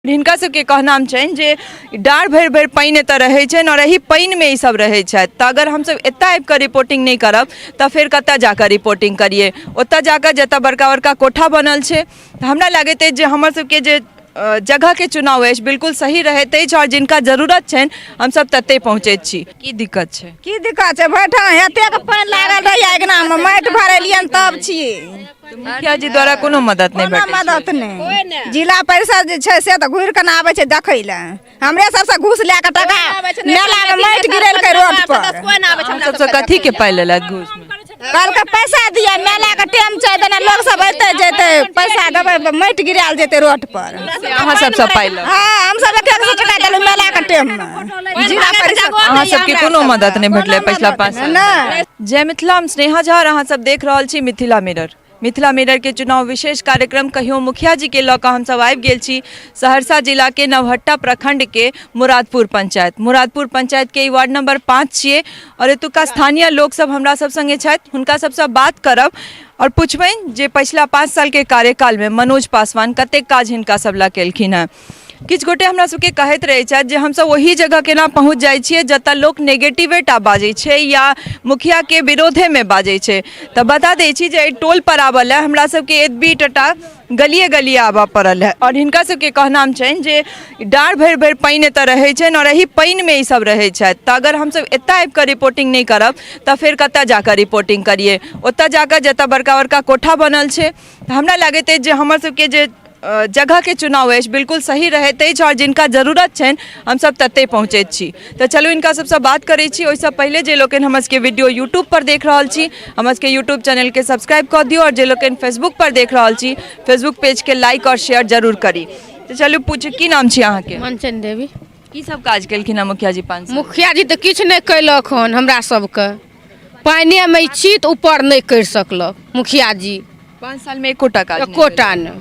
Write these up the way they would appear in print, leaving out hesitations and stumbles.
हिनका सबके कहनाम छनि जे डाँढ़ भरि भरि पानि एतऽ रहै छनि और एही पानि में ई सब रहै छथि। तऽ अगर हमसब एतऽ आबि कऽ रिपोर्टिंग नहीं करब तऽ फिर कतऽ जाकर रिपोर्टिंग करिए, ओतऽ जाकर जतऽ बड़का बड़का कोठा बनल छै। तऽ हमरा लागैत अछि जे हमर सबके जे जगह के चुनाव अछि बिल्कुल सही रहैत अछि और जिनका जरूरत छनि हमसब तते पहुँचैत छी। की दिक्कत छै? की दिक्कत छै? भैठा एतेक पानि लागल रहैया अंगना में, माटि भरेलियन तब छियै। मुखिया जी द्वारा कोनो मदद नहीं भेटै छै? मदद नहीं। जिला परिषद जे छै से तऽ घुरि कऽ आबै छै देखै लए। हमरे सबसे घूस लए कऽ टका मेला में माटि गिरेलकै रोड पर। सबसे कथी के पाइ लेलक घूस में? कहलकै पैसा दिया, मेला के टाइम छै, देना लोग सब अयते जेते, पैसा देबै माटि गिरायल जेते रोड पर। अहाँ सबसे पाइ लऽ? हाँ, हम सब 100 टका देलु मेला के टाइम में। जिला परिषद अहाँ सबके कोनो मदद नहीं भेटलै पिछला 5 साल? नहीं। जय मिथिला, हम स्नेहा झा और अहाँ सब देख रहल छी मिथिला मिरर। मिथिला मिरर के चुनाव विशेष कार्यक्रम कहियो मुखिया जी के लऽ कऽ हम सब आबि गेल छी सहरसा जिला के नवहट्टा प्रखंड के मुरादपुर पंचायत। मुरादपुर पंचायत के वार्ड नंबर 5 छिए और एतुका स्थानीय लोग सब हमरा सब संगे छथि। हुनका सबसे बात करब और पुछबनि जे पिछला 5 साल के कार्यकाल में मनोज पासवान कतेक काज हिनका सब लऽ केलखिन हैं। किछु गोटे हमरा सबके कहैत रहै छथि जे हमसब वही जगह केना पहुँच जाइ छियै जतऽ लोक नेगेटिवेटा बाजै छै या मुखिया के विरोधे में बाजै छै। तऽ बता दै छी जे टोल पर आबऽ लए हमरा सबके एतबी टटा गलिए गलिए आबऽ पड़ल है। और हिनका सबके कहनाम छनि जे डाँढ़ भरि भरि पानि एतऽ रहै छनि और एही पानि में ई सब रहै छथि। तऽ अगर हमसब एतऽ आबि कऽ रिपोर्टिंग नहीं करब तऽ फिर कतऽ जाकर रिपोर्टिंग करिए, ओतऽ जाकर जतऽ बड़का बड़का कोठा बनल छै। तऽ हमरा लागैत अछि जे हमर सबके जे जगह के चुनाव अछि बिल्कुल सही रहैत अछि और जिनका जरूरत छनि हमसब तते पहुँचैत छी। तो चलू इनका सबसे बात करै छी। ओहिसँ पहले जे लोकनि हमर सबके वीडियो यूट्यूब पर देख रहल छी हमर सबके यूट्यूब चैनल के सब्सक्राइब कऽ दियौ और जे लोकनि फेसबुक पर देख रहल छी फेसबुक पेज के लाइक और शेयर जरूर करी। तो चलू पूछ, की नाम छी अहाँ के? मनचन देवी। की सब काज केलखिन हैं मुखिया जी 5 साल? मुखिया जी तो किछु नहीं कैलक हन हमरा सबके। पानिए में छी तऽ ऊपर नहीं कर सकलक मुखिया जी। 5 साल में एकोटा काज नहीं एकोटा नहीं,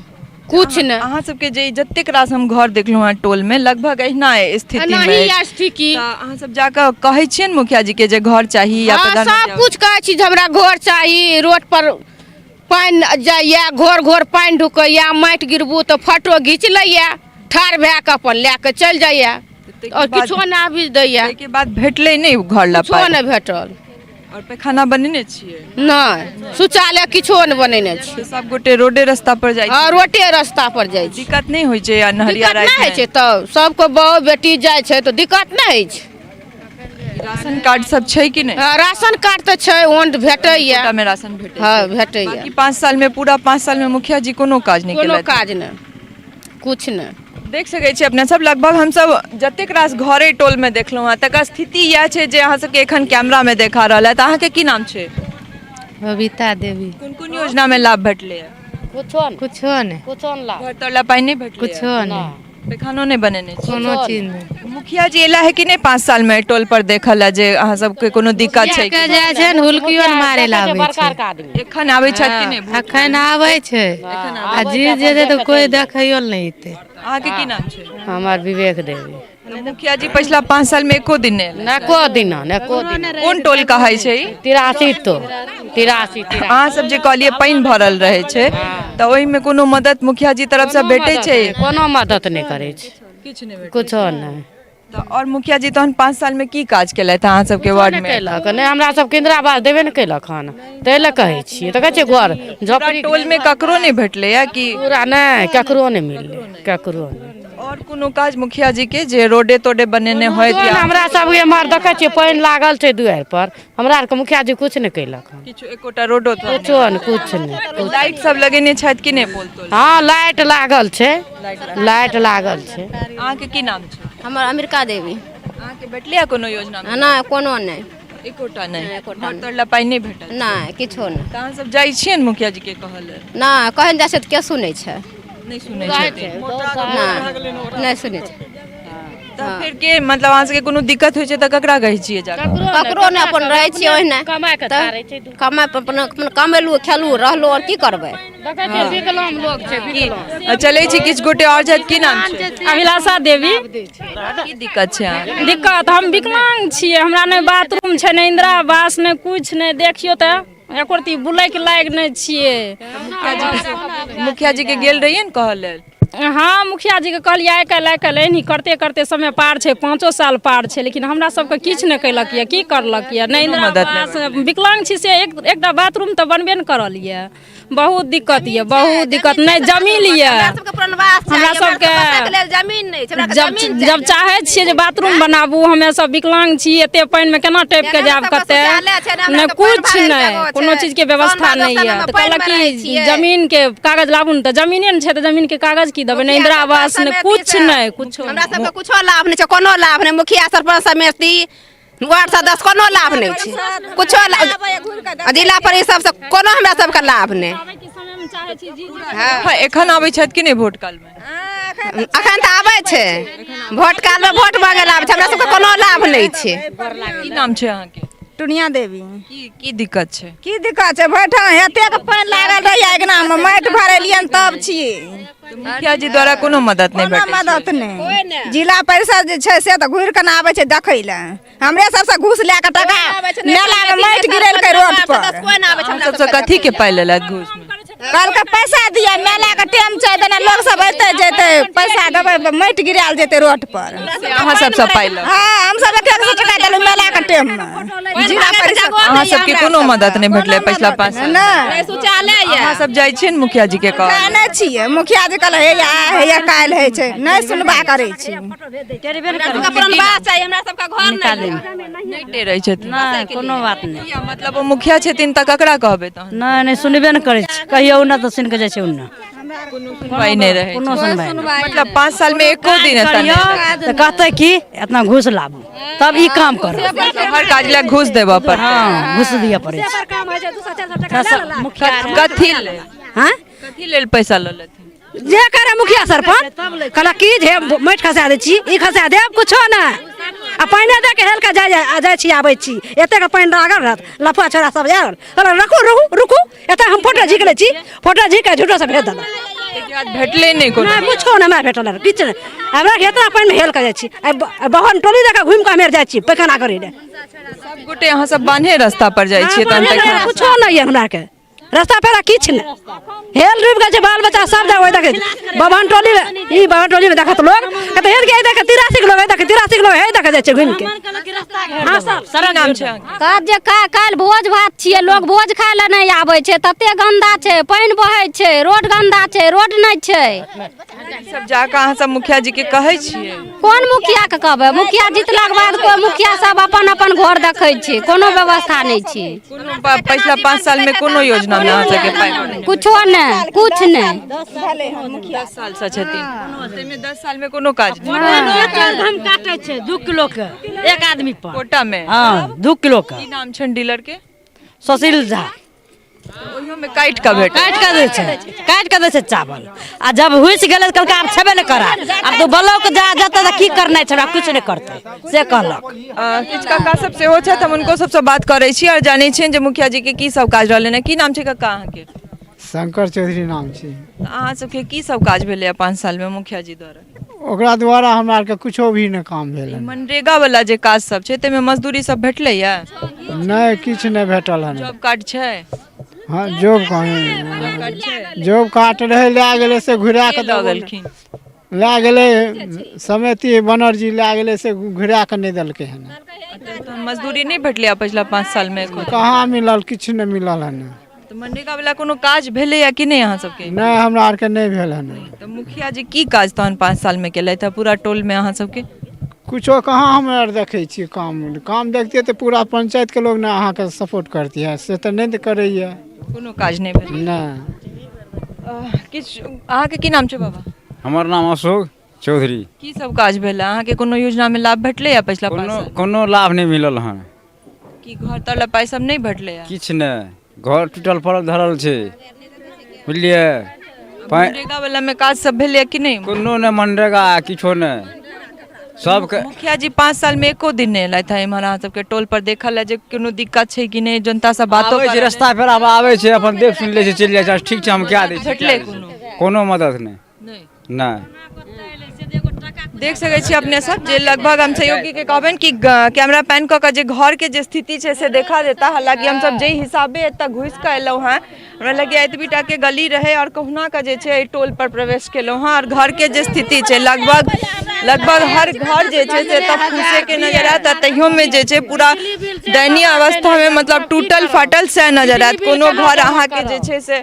कुछ नहीं। अहाँ सबके जे जतेक रास हम घर देखलहुँ हैं टोल में लगभग अहिना स्थिति में नहीं स्थिति। अहाँ सब जाकर कहै छियनि मुखिया जी के जे घर चाहिए या हाँ, प्रधानमंत्री सब कुछ कहै छी जे हमरा घर चाहिए। रोड पर पानि जाइया, घर घर पानि ढुकैया, माटि गिरबू तो फोटो घींच लैया, ठाढ़ भए कऽ अपन लए के चल जाइया और किछो नहीं आबि दैया। के बाद भेटले नहीं घर ला किछो नहीं भेटल। और पैखाना बनेने छियै? नहीं, शौचालय किछो नहीं बनेने छी। सब गोटे रोडे रास्ता पर जाइ हाँ, रोडे रास्ता पर जाइ छी। दिक्कत नहीं होइ छै या नहरिया दिक्कत नहीं होइ छै तऽ सबको बहू बेटी जाइ छै तऽ दिक्कत नहीं होइ छै। राशन कार्ड सब छै कि नहीं? हाँ, राशन कार्ड तो छै, ओन भेटैया। कोटा में राशन भेटै हाँ, छै। भेटैया। बाकी 5 साल में पूरा 5 साल में मुखिया जी कोनो काज नहीं कोनो केलथि? काज नहीं, कुछ नहीं। देख सकै छी अपने सब लगभग हम सब जतेक रास घरे टोल में देखलहुँ हैं तकर स्थिति यह छै जे अहाँ सबके एखन कैमरा में देखा रहल है। तऽ अहाँ के की नाम छै? बबीता देवी। कोन कोन योजना में लाभ भेटले है? कुछो नहीं, घर तर ला पाइ नहीं भेटले? कुछो नहीं, पैखानो नहीं बनेने छी? कोनो चीज नहीं। मुखिया जी एला है कि नहीं 5 साल में टोल पर देखल है जे अहाँ सबके कोनो दिक्कत छै? के जाय छै न हुलकियो मारे ला आबै छै। एखन आबै छथि कि नहीं? अखन आबै छै आ जीत जेतै तऽ कोई देखैयो ल नहीं एतै। अहाँ के की नाम छै? हमर विवेक देवी। मुखिया जी पिछला 5 साल में एको दिन नहीं न को दिन न को दिन। कोन टोल कहै छै? 83 तो 83। अहाँ सब जे कहलिए पानि भरल रहे छै तऽ ओहि में कोनो मदद मुखिया जी तरफ से भेटै छै? कोनो मदद नहीं करे छै, किछ नहीं भेटै कुछो नहीं। तऽ और मुखिया जी तहन 5 साल में की काज केलथि अहाँ सबके वार्ड में? कैलक नहीं, हमरा सब इंदिरा आवास देबे नहीं कैलक हन, तै ले कहै छियै। तऽ कहै छै घर झोपड़ी टोल में ककरो नहीं भेटले या कि? पूरा नहीं, केकरो नहीं मिलले, केकरो नहीं। और कोनो काज मुखिया जी के जे रोडे तोडे बनेने होय या हमरा सब एम्हर देखै छियै पानि लागल छै दुआरि पर, हमरा आर के मुखिया जी कुछ नहीं कैलक हन। किछु एकोटा रोडो तो कुछो नहीं, कुछ नहीं। लाइट सब लगेने छथि कि नहीं पोल तोल? हाँ, लाइट लागल छै, लाइट लागल छै। अहाँ के की नाम छै? हमर अमेरिका देवी। अहाँ के भेटले या कोनो योजना में? नहीं, कोनो नहीं। एकोटा नहीं? एकोटा घर तर ला पाइ नहीं भेटल? नहीं, किछो नहीं। तऽ अहाँ सब जाइ छियै मुखिया जी के कहल? नहीं, कहन जाइ छै तऽ के सुनै छै? नहीं सुनै छथिन? नहीं, नहीं सुनै छै। तऽ फिर के मतलब अहाँ सबके कोनो दिक्कत होइ छै तऽ ककरा कहै छियै जाके? ककरो नहीं, अपन रहै छियै ओहिने। कमाय के थारै छै। कमाय पर अपन कमेलू खेलू रहलू और की करबै? देखै छियै विकलांग लोग छै, विकलांग। चलै छी किछु गोटे और छथि, की नाम छै? अभिलाषा देवी। की दिक्कत छै अहाँ? दिक्कत, हम विकलांग छियै, हमरा नहीं बाथरूम छै, नहीं इंदिरा आवास, नहीं कुछ नहीं। देखियो तो एको रती बुलै के लायक नहीं छियै। मुखिया जी के गेल रहिए न कहल लेल? हाँ मुखिया जी के कहलिए आइ काल्हि एहनी करते करते समय पार छै 5 साल पार छै लेकिन हमरा सबके किछु नहि कैलक यऽ की करलक यऽ नहि इंदिरा आवास विकलांग छी से एकटा बाथरूम तऽ बनबे नहि करल यऽ बहुत दिक्कत यऽ बहुत दिक्कत नहीं जमीन यऽ हमरा सबके जब चाहे छियै जे बाथरूम बनाबू हमे सब विकलांग छी एते पानि में केना टपि के जाब कते नहीं कुछ नहीं कोनो चीज के व्यवस्था नहीं है तो कहलक कि जमीन के कागज लाबू न तो जमीने नहीं छै तो जमीन के कागज की देबै नहीं इंदिरा आवास ने कुछ नहीं कुछ हमरा सबके कुछो लाभ नहीं छै कोनो लाभ नहीं मुखिया सरपंच समिति वार्ड सदस्य कोनो लाभ नहीं छै कुछो जिला परिषद से कोनो हमरा सबके लाभ नहीं एखन आबै छथि कि नहीं वोट काल में अखन तऽ आबै छै वोट काल में वोट मांगे लाभ छै हमरा सबके कोनो लाभ नहीं छै की नाम छै अहाँके टुनिया देवी की दिक्कत छै की दिक्कत छै बैठा एतेक पानि लागल रहैया अंगना में माटि भरेलियन तब छियै मुखिया जी द्वारा कोनो मदद नहीं कोनो मदद नहीं जिला परिषद जे छै से तऽ घुरि कऽ आबै छै देखै लए हमरे सबसे घूस लए कऽ टका मेला में माटि गिरेलकै रोड पर सबसे कथी के पाइ लेलथि घूस में कहलकै पैसा दिया मेला के टाइम छै देना लोग सब अयते जेते पैसा देबै माटि गिरायल जेते रोड पर अहाँ सबसे पाइ लऽ हाँ हम सब 100 टका देलहुँ मेला के टाइम में जिला परिषद अहाँ सबके कोनो मदद नहीं भेटलै पिछला 5 साल नहीं शौचालय अहाँ सब जाइ छियै ने मुखिया जी के कह जानै छियै मुखिया जी कहले हे या काल्हि होइ छै नहीं सुनबा करै छी अपन बात चाहिए हमरा सबका घर नहीं डरै छथिन नहीं कोनो बात नहीं मतलब वो मुखिया छथिन तऽ ककरा कहबै तहन नहीं नहीं सुनबे नहीं करे कहियो ना तो सुन के जाय छै उन्ना सुनवाई नहीं रहे कोनो सुनवाई नहीं। मतलब 5 साल में एको दिन ऐसा नहीं तो कहते कि इतना घूस लाबू तब ई काम करो हर काज ले घूस देबऽ पर हाँ घूस दिया पड़े कथी ले हाँ कथी लेल पैसा लऽ लेथिन जे करे मुखिया सरपंच कहला कि जे माटि खसा दै छी ई खसा देब कुछो ना आ पानि दे के हेल के जाय छी आबै छी एते के पानि लागल रहत लफा छोरा सब आयल कहला रुकू एते हम फोटो झीक लै छी फोटो झीक के झूठो से भेज देला भेटले नहीं कोनो ना कुछो ना हमरा भेटल किछ नै हमरा के एतना पानि में हेल के जाय छी बहन टोली दे के घुम के हमेर जाय छी पैखाना करे ले सब गोटे अहाँ सब बान्हे रास्ता पर जाइ छियै तहन तक कुछो नहीं है हमरा के रास्ता पेरा किछ नै हेल डूब गए छै बाल बच्चा सब जा ओइ देखे बहन टोली में देखत लोग कहते हेल के देखे 83 लोग देखे 83 लोग हे देखे जाय छै घुम के हां सब सारा नाम छै काज जे काल्हि भोज भात छियै लोग भोज खाय लए नहीं आबै छै तते गंदा छै पानि बहै छै रोड गंदा छै रोड नहीं छै सब जाके अहाँ सब मुखिया जी के कहै छियै कोन मुखिया के कहबै मुखिया जीतलाक बाद कोई मुखिया सब अपन अपन घर देखै छै कोनो व्यवस्था नहीं छै कोनो पिछला 5 साल में कोनो योजना में अहाँ सबके पाइ कुछो नहीं कुछ नहीं 10 साल से छथिन तैमे 10 साल में कोनो काज नहीं हम काटै छै 2 किलो के एक आदमी पर कोटा में हां 2 किलो के की नाम छन डीलर के सुशील झा ओहियो में काट के भेट काट के दै छै चावल आ जब हुइस गेलै कलका आब छेबे नहि करा अब तो ब्लॉक जा जतऽ त की करनाइ छै कुछ नहीं करतै से कहलक किछ काका सब सेहो छथि हम उनको सबसे बात करै छी और जानै छियनि जे मुखिया जी के की सब काज रहलै ने की नाम छै काका अहाँ के शंकर चौधरी नाम छै अहाँ सबके की सब काज भेलै 5 साल में मुखिया जी द्वारा ओकरा द्वारा हमरा आरके कुछो भी नहीं काम भेल मनरेगा वाला जे काज सब छै तैमे मजदूरी सब भेटलै या नहीं किछ नहीं भेटल हन जॉब कार्ड छै हाँ जॉब कहीं जॉब कार्ड रहे लै गेले से घुरा के दऽ देलखिन लै गेले समिति बनर्जी लै गेले से घुरा के नहीं देलकै हन तो मजदूरी नहीं भेटलै पिछला 5 साल में कहाँ मिलल किछ नहीं मिलल हन तो मनरेगा वाला कोनो काज भेलै या कि नहीं अहाँ सबके नहीं हमरा आरके नहीं भेल हन तो मुखिया जी की काज तहन 5 साल में केलथि है पूरा टोल में अहाँ सबके कुछो कहाँ हम आर देखै छी काम देखतिए तो पूरा पंचायत के लोग ने अहाँ के सपोर्ट करती है से तो नहीं करैया कोनो काज नहीं भेल नहीं किछ अहाँ के की नाम छै बाबा हमर नाम अशोक चौधरी की सब काज भेल अहाँ के कोनो योजना में लाभ भेटलै या पिछला 5 साल कोनो लाभ नहीं मिलल हन की घर तर पाइ सब नहीं भेटलै या किछ नहीं घर टूटल पड़ल धरल छै बुझलिए मनरेगा वाला में काज सब भेलै कि नहीं कोनो नहीं मनरेगा किछो नहीं सबके मुखिया जी 5 साल में एको दिन नहीं एलथि है इम्हर अहाँ सबके टोल पर देखल है जे कोनो दिक्कत छै कि नहीं जनता से बातो आबै छै रास्ता पर आब आबै छै अपन देख सुन ले छै चलि जाइ छै ठीक छै हम क्या दै छी भेटलै कोनो मदद नहीं नहीं नहीं देख सकै छी अपने सब जे लगभग हम सहयोगी के कहबन कि कैमरा पैन क के जे घर के जे स्थिति छै से देखा देता। हालांकि हम सब जे हिसाबे एतऽ घुस के एलहुँ हैं हमरा लगे एतबीटा के गली रहे और कहुना के जे छै टोल पर प्रवेश केलहुँ हैं और घर के जे स्थिति छै लगभग हर घर जे छै से एतऽ फूसे के नजर आयत। तहियो में जे छै पूरा दयनीय अवस्था में मतलब टूटल फाटल से नजर आयत। कोनो घर अहाँ के जे छै से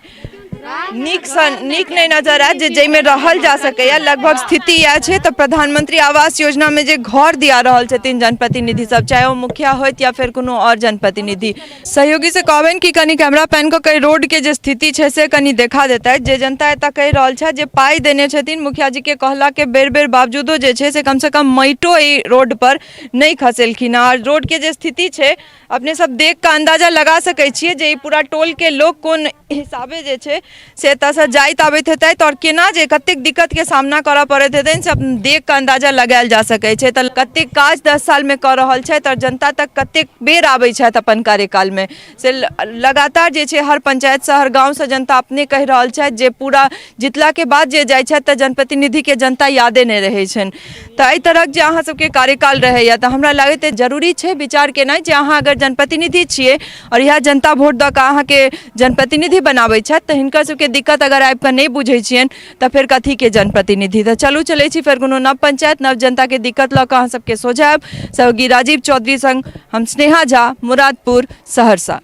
नीक नहीं नजर आयत जे जाहिमे रहल जा सकैया। लगभग स्थिति यह छै। तो प्रधानमंत्री आवास योजना में जे घर दिया रहल छथिन जनप्रतिनिधि सब, चाहे वो मुखिया होत या फिर कोनो और जनप्रतिनिधि, सहयोगी से कहबन कि कनी कैमरा पैन को कई रोड के जे स्थिति छै से कनी देखा देता है। जे जनता एतऽ कहि रहल छै जे पाई देने छथिन मुखिया जी के कहला के बेर बेर बावजूदो जे छै से कम से कम माइटो ई रोड पर नहीं खसेलखिन। और रोड के जे स्थिति छै अपने सब देख के अंदाजा लगा सकै छियै जे ई पूरा टोल के लोग कोन हिसाबे जे छै से एतऽसँ जाइत आबैत हेतै और केना जे कतेक दिक्कत के सामना करऽ पड़ैत हेतनि से देख के अंदाजा लगायल जा सकै छै। तऽ कतेक काज 10 साल में कऽ रहल छथि और जनता तक कतेक बेर आबै छथि अपन कार्यकाल में से लगातार जे छै हर पंचायत से हर गाँव से जनता अपने कहि रहल छथि जे पूरा जितला के बाद जे जाइ छथि तऽ जनप्रतिनिधि के जनता यादे नहि रहै छनि। तऽ एहि तरहक जे अहाँ सबके कार्यकाल रहैया तऽ हमरा लागैत जरूरी छै विचार केनाइ जे अहाँ अगर जनप्रतिनिधि छियै और यह जनता वोट दऽ कऽ अहाँके जनप्रतिनिधि बनाबै छथि तऽ हिनकर सबके दिक्कत अगर आबि कऽ नहीं बुझै छियनि तऽ फिर कथी के जनप्रतिनिधि। तऽ चलू चलै छी फिर कोनो नव पंचायत नव जनता के दिक्कत लऽ कऽ अहाँ सबके सोझायब। सहयोगी राजीव चौधरी संग हम स्नेहा झा, मुरादपुर, सहरसा।